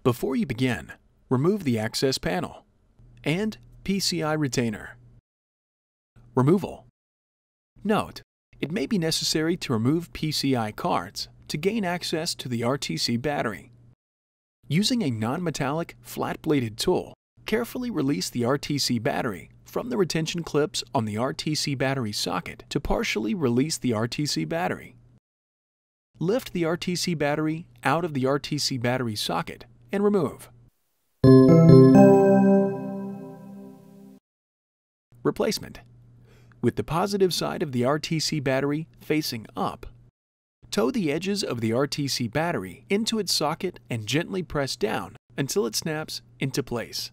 Before you begin, remove the access panel and PCI retainer. Removal. Note, it may be necessary to remove PCI cards to gain access to the RTC battery. Using a non-metallic, flat-bladed tool, carefully release the RTC battery from the retention clips on the RTC battery socket to partially release the RTC battery. Lift the RTC battery out of the RTC battery socket and remove. Replacement. With the positive side of the RTC battery facing up, tow the edges of the RTC battery into its socket and gently press down until it snaps into place.